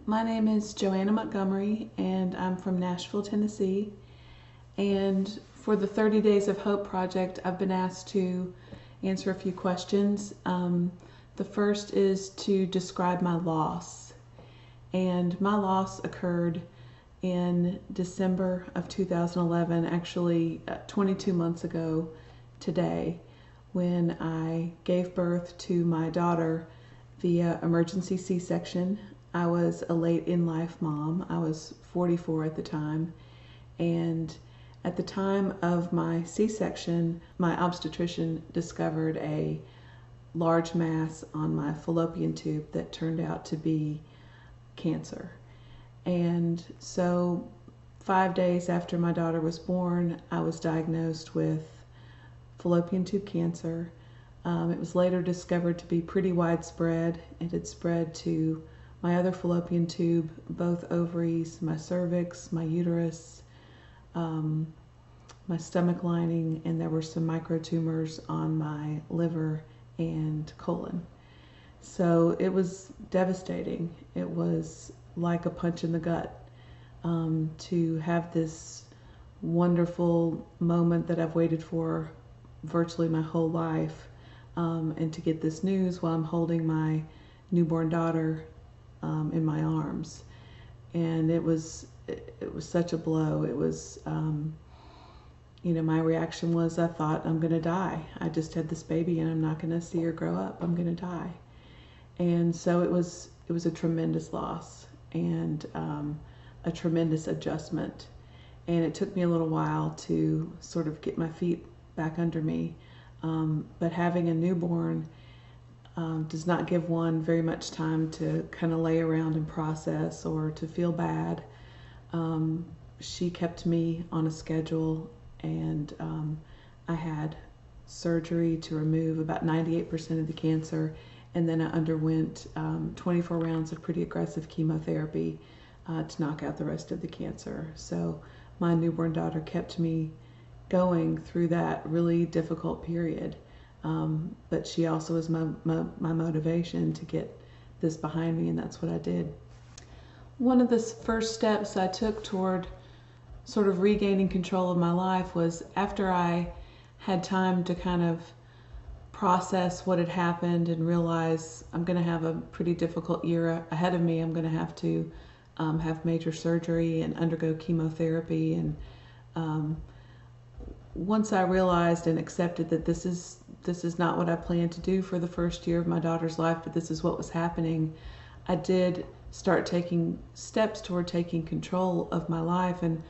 My name is Joanna Montgomery, and I'm from Nashville, Tennessee. And for the 30 Days of Hope project, I've been asked to answer a few questions. The first is to describe my loss. And my loss occurred in December of 2011, actually 22 months ago today, when I gave birth to my daughter via emergency C-section. I was a late in life mom. I was 44 at the time, and at the time of my C-section, my obstetrician discovered a large mass on my fallopian tube that turned out to be cancer. And so 5 days after my daughter was born, I was diagnosed with fallopian tube cancer. It was later discovered to be pretty widespread. It had spread to my other fallopian tube, both ovaries, my cervix, my uterus, my stomach lining, and there were some microtumors on my liver and colon. So it was devastating. It was like a punch in the gut to have this wonderful moment that I've waited for virtually my whole life, and to get this news while I'm holding my newborn daughter in my arms. And it was such a blow. It was, my reaction was, I thought, I'm gonna die. I just had this baby and I'm not gonna see her grow up. I'm gonna die. And so it was a tremendous loss and a tremendous adjustment. And it took me a little while to sort of get my feet back under me. But having a newborn does not give one very much time to kind of lay around and process or to feel bad. She kept me on a schedule, and I had surgery to remove about 98% of the cancer, and then I underwent 24 rounds of pretty aggressive chemotherapy to knock out the rest of the cancer. So my newborn daughter kept me going through that really difficult period. But she also was my motivation to get this behind me, and that's what I did. One of the first steps I took toward sort of regaining control of my life was after I had time to kind of process what had happened and realize I'm going to have a pretty difficult year ahead of me. I'm going to have to have major surgery and undergo chemotherapy. And once I realized and accepted that this is not what I planned to do for the first year of my daughter's life, but this is what was happening, I did start taking steps toward taking control of my life. And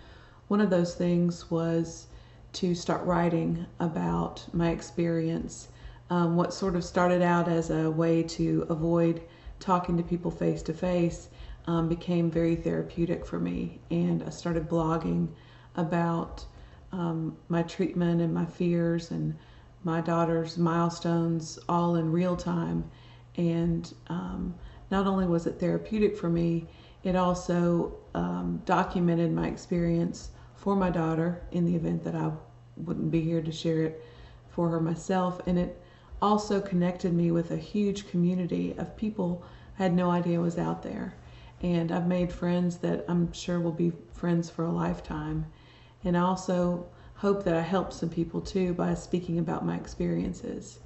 one of those things was to start writing about my experience. What sort of started out as a way to avoid talking to people face to face became very therapeutic for me. And I started blogging about my treatment and my fears and my daughter's milestones all in real time. And not only was it therapeutic for me, it also documented my experience for my daughter in the event that I wouldn't be here to share it for her myself. And it also connected me with a huge community of people I had no idea was out there. And I've made friends that I'm sure will be friends for a lifetime. And I also hope that I help some people too by speaking about my experiences.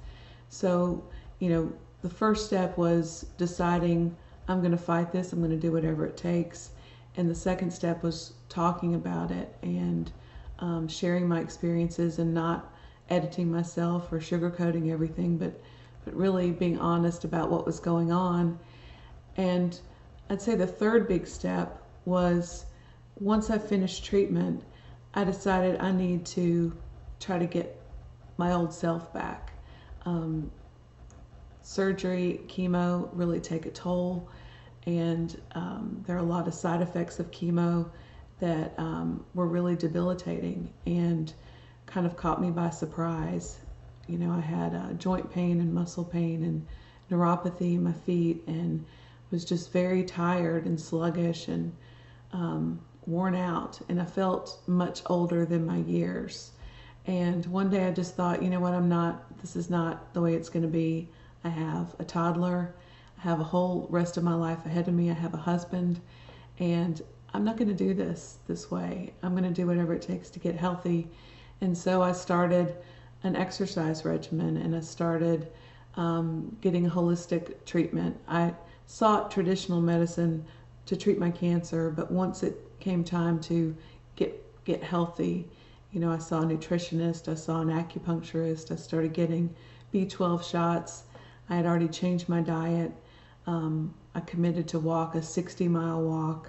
So, the first step was deciding I'm going to fight this, I'm going to do whatever it takes. And the second step was talking about it and sharing my experiences and not editing myself or sugarcoating everything, but really being honest about what was going on. And I'd say the third big step was once I finished treatment, I decided I need to try to get my old self back. Surgery, chemo really take a toll, and there are a lot of side effects of chemo that were really debilitating and kind of caught me by surprise. I had joint pain and muscle pain and neuropathy in my feet, and was just very tired and sluggish and worn out, and I felt much older than my years. And one day I just thought, this is not the way it's going to be. I have a toddler, have a whole rest of my life ahead of me. I have a husband, and I'm not going to do this way. I'm going to do whatever it takes to get healthy. And so I started an exercise regimen, and I started getting a holistic treatment. I sought traditional medicine to treat my cancer, but once it came time to get healthy, I saw a nutritionist, I saw an acupuncturist, I started getting B12 shots. I had already changed my diet. I committed to walk a 60-mile walk.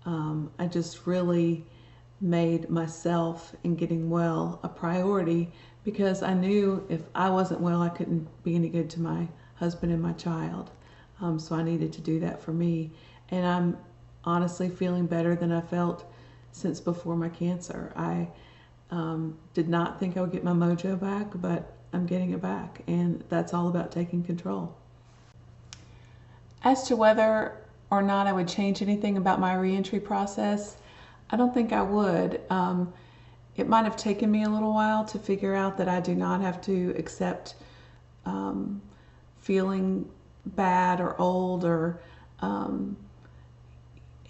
I just really made myself and getting well a priority, because I knew if I wasn't well, I couldn't be any good to my husband and my child. So I needed to do that for me. And I'm honestly feeling better than I felt since before my cancer. I did not think I would get my mojo back, but I'm getting it back. And that's all about taking control. As to whether or not I would change anything about my reentry process, I don't think I would. It might have taken me a little while to figure out that I do not have to accept feeling bad or old or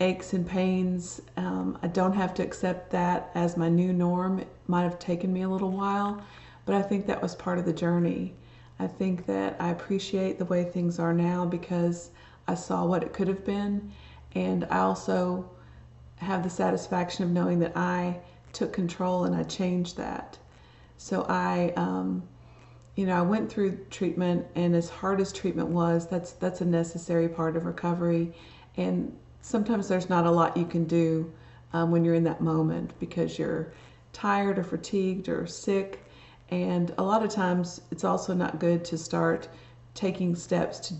aches and pains. I don't have to accept that as my new norm. It might have taken me a little while, but I think that was part of the journey. I think that I appreciate the way things are now because I saw what it could have been, and I also have the satisfaction of knowing that I took control and I changed that. So I went through treatment, and as hard as treatment was, that's a necessary part of recovery. And sometimes there's not a lot you can do when you're in that moment because you're tired or fatigued or sick. And a lot of times it's also not good to start taking steps to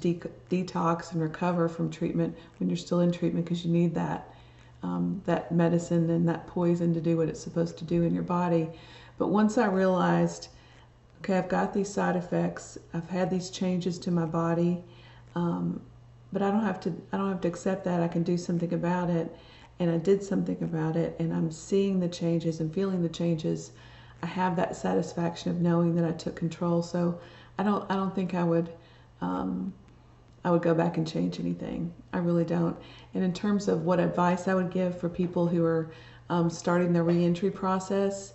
detox and recover from treatment when you're still in treatment, because you need that medicine and that poison to do what it's supposed to do in your body. But once I realized, okay, I've got these side effects, I've had these changes to my body, but I don't have to accept that. I can do something about it, and I did something about it, and I'm seeing the changes and feeling the changes. I have that satisfaction of knowing that I took control. So I don't think I would go back and change anything. I really don't. And in terms of what advice I would give for people who are starting their reentry process,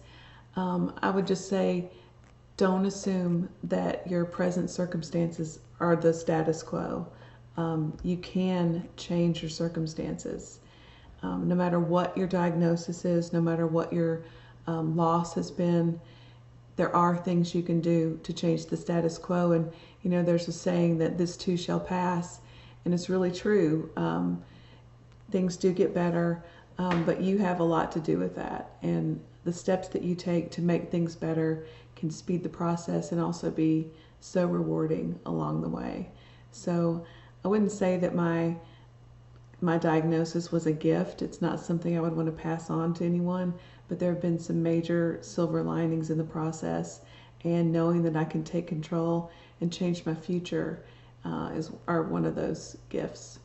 I would just say, don't assume that your present circumstances are the status quo. You can change your circumstances. No matter what your diagnosis is, no matter what your loss has been, there are things you can do to change the status quo. And there's a saying that this too shall pass, and it's really true. Things do get better, but you have a lot to do with that. And the steps that you take to make things better can speed the process and also be so rewarding along the way. So I wouldn't say that my diagnosis was a gift. It's not something I would want to pass on to anyone, but there have been some major silver linings in the process, and knowing that I can take control and change my future are one of those gifts.